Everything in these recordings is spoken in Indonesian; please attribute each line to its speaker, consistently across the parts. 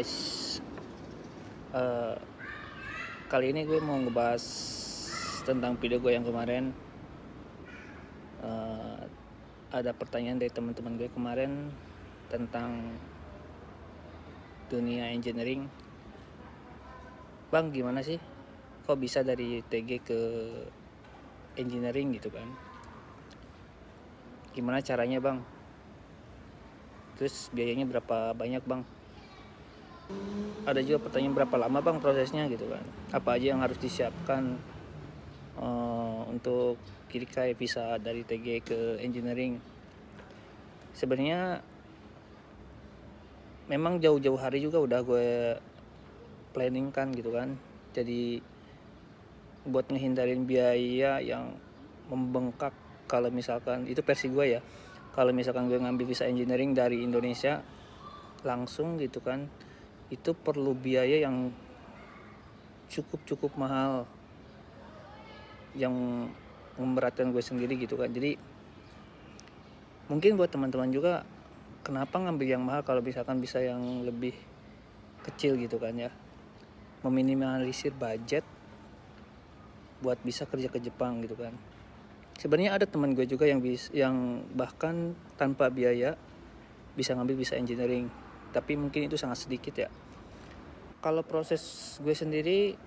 Speaker 1: guys, eh, kali ini gue mau ngebahas tentang video gue yang kemarin. Eh, ada pertanyaan dari teman-teman gue kemarin tentang dunia engineering. Bang, gimana sih kok bisa dari TG ke engineering gitu kan? Gimana caranya bang? Terus biayanya berapa banyak bang? Ada juga pertanyaan berapa lama bang prosesnya gitu kan? Apa aja yang harus disiapkan untuk kirikai visa dari TG ke engineering? Sebenarnya memang jauh-jauh hari juga udah gue planning kan gitu kan. Jadi buat ngehindarin biaya yang membengkak, kalau misalkan itu versi gue ya, kalau misalkan gue ngambil visa engineering dari Indonesia langsung gitu kan, itu perlu biaya yang cukup mahal, yang memberatkan gue sendiri gitu kan. Jadi mungkin buat teman-teman juga, kenapa ngambil yang mahal kalau misalkan bisa yang lebih kecil gitu kan ya, meminimalisir budget buat bisa kerja ke Jepang gitu kan. Sebenarnya ada teman gue juga yang bahkan tanpa biaya bisa ngambil visa engineering, tapi mungkin itu sangat sedikit ya. Kalau proses gue sendiri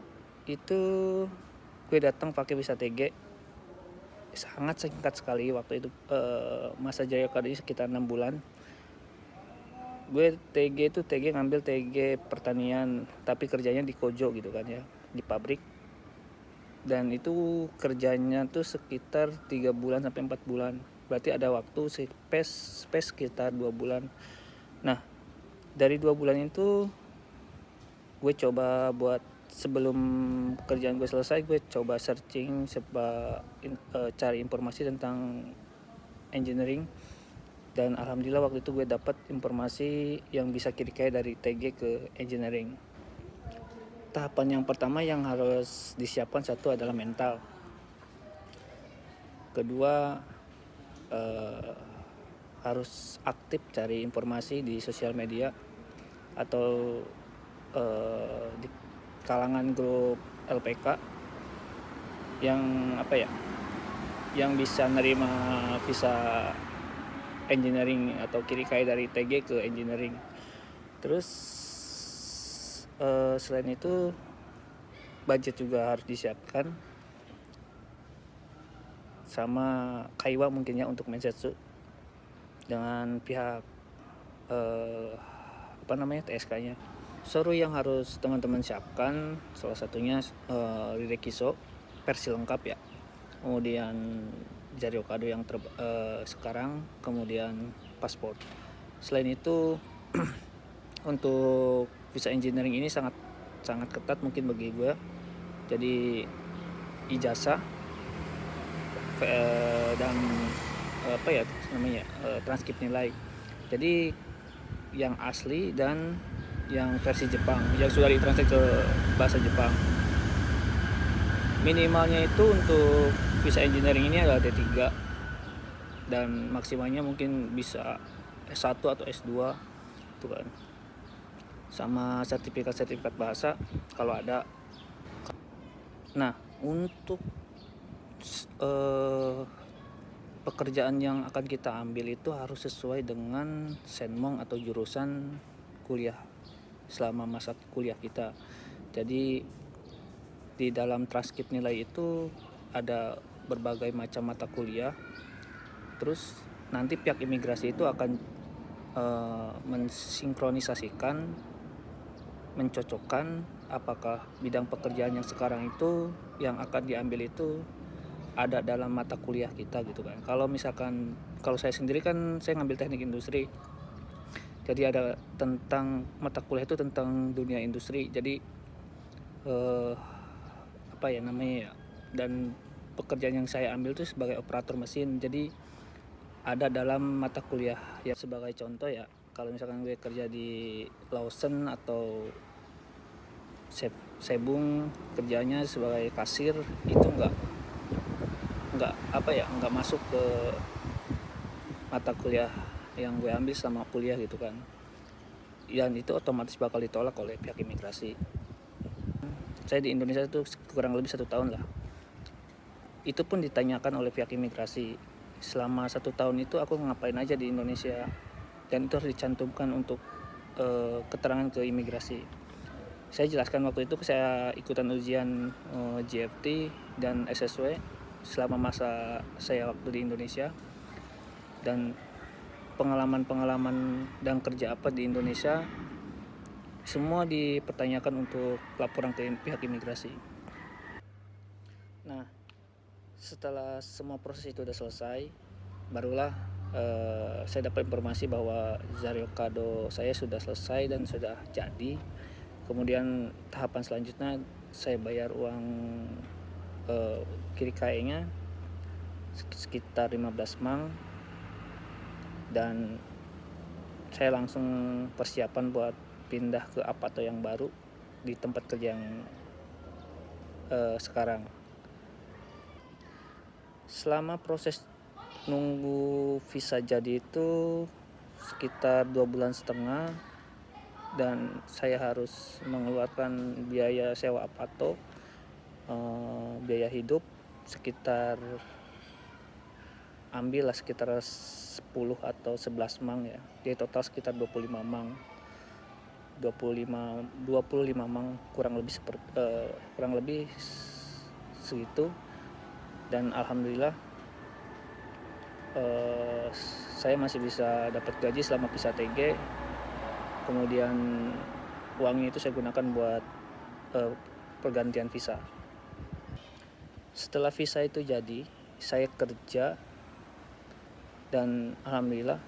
Speaker 1: itu, gue datang pakai visa TG, sangat singkat sekali waktu itu. Masa jaya ini sekitar 6 bulan. Gue TG ngambil TG pertanian, tapi kerjanya di Kojo gitu kan ya, di pabrik. Dan itu kerjanya tuh sekitar 3 bulan sampai 4 bulan. Berarti ada waktu space sekitar 2 bulan. Nah, dari 2 bulan itu gue coba buat, sebelum kerjaan gue selesai, gue coba searching, cari informasi tentang engineering. Dan alhamdulillah waktu itu gue dapat informasi yang bisa kirikai dari TG ke engineering. Tahapan yang pertama yang harus disiapkan, satu adalah mental. Kedua, harus aktif cari informasi di sosial media atau di kalangan grup LPK yang yang bisa nerima visa engineering atau kirikai dari TG ke engineering. Terus selain itu budget juga harus disiapkan, sama kaiwa mungkin ya untuk mensetsu dengan pihak TSK-nya. Soru yang harus teman-teman siapkan salah satunya Rirekiso versi lengkap ya, kemudian Jari Okado yang sekarang, kemudian paspor. Selain itu untuk visa engineering ini sangat ketat mungkin bagi gue. Jadi ijazah dan transkrip nilai. Jadi yang asli dan yang versi Jepang yang sudah ditranslate ke bahasa Jepang. Minimalnya itu untuk visa engineering ini adalah D3, dan maksimalnya mungkin bisa S1 atau S2 itu kan. Sama sertifikat bahasa kalau ada. Nah, untuk pekerjaan yang akan kita ambil itu harus sesuai dengan senmong atau jurusan kuliah selama masa kuliah kita. Jadi di dalam transkrip nilai itu ada berbagai macam mata kuliah. Terus nanti pihak imigrasi itu akan mensinkronisasikan, mencocokkan apakah bidang pekerjaan yang sekarang itu yang akan diambil itu ada dalam mata kuliah kita gitu kan. Kalau misalkan, kalau saya sendiri kan saya ngambil teknik industri, jadi ada tentang mata kuliah itu tentang dunia industri. Jadi dan pekerjaan yang saya ambil itu sebagai operator mesin, jadi ada dalam mata kuliah ya. Sebagai contoh ya, kalau misalkan gue kerja di Lawson atau Sebung, kerjanya sebagai kasir, itu nggak masuk ke mata kuliah yang gue ambil sama kuliah gitu kan. dan itu otomatis bakal ditolak oleh pihak imigrasi. Saya di Indonesia itu kurang lebih 1 tahun lah. Itu pun ditanyakan oleh pihak imigrasi, selama 1 tahun itu aku ngapain aja di Indonesia, dan itu harus dicantumkan untuk keterangan ke imigrasi. Saya jelaskan waktu itu saya ikutan ujian GFT dan SSW selama masa saya waktu di Indonesia, dan pengalaman dan kerja apa di Indonesia semua dipertanyakan untuk laporan ke pihak imigrasi. Nah, setelah semua proses itu udah selesai, barulah saya dapat informasi bahwa Zario Kado saya sudah selesai dan sudah jadi. Kemudian tahapan selanjutnya saya bayar uang KIRIKAE-nya sekitar 15 mang, dan saya langsung persiapan buat pindah ke Apato yang baru di tempat kerja yang sekarang. Selama proses nunggu visa jadi itu sekitar 2,5 bulan, dan saya harus mengeluarkan biaya sewa Apato, biaya hidup sekitar ambillah sekitar 10 atau 11 mang ya. Jadi total sekitar 25 mang. 25 mang kurang lebih segitu. Dan alhamdulillah saya masih bisa dapat gaji selama visa TG. Kemudian uangnya itu saya gunakan buat pergantian visa. Setelah visa itu jadi, saya kerja, dan alhamdulillah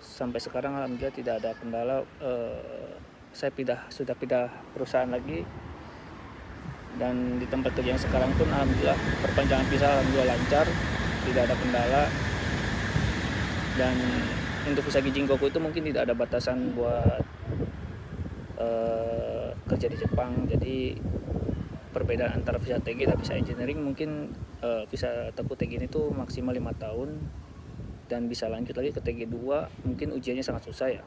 Speaker 1: sampai sekarang alhamdulillah tidak ada kendala. Saya sudah pindah perusahaan lagi, dan di tempat kerja yang sekarang pun alhamdulillah perpanjangan visa alhamdulillah lancar, tidak ada kendala. Dan untuk visa Kijinkoku itu mungkin tidak ada batasan buat kerja di Jepang. Jadi perbedaan antara visa TG dan visa engineering, mungkin visa Teku TG ini tuh maksimal 5 tahun dan bisa lanjut lagi ke TG 2. Mungkin ujiannya sangat susah ya.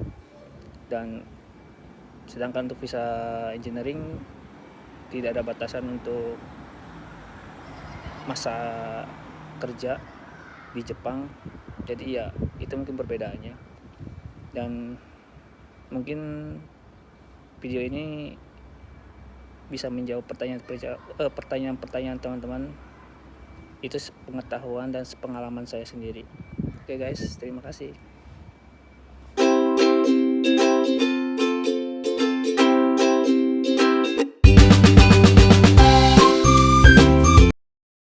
Speaker 1: Dan sedangkan untuk visa engineering tidak ada batasan untuk masa kerja di Jepang. Jadi ya itu mungkin perbedaannya. Dan mungkin video ini bisa menjawab pertanyaan teman-teman. Itu pengetahuan dan pengalaman saya sendiri. Oke guys, terima kasih.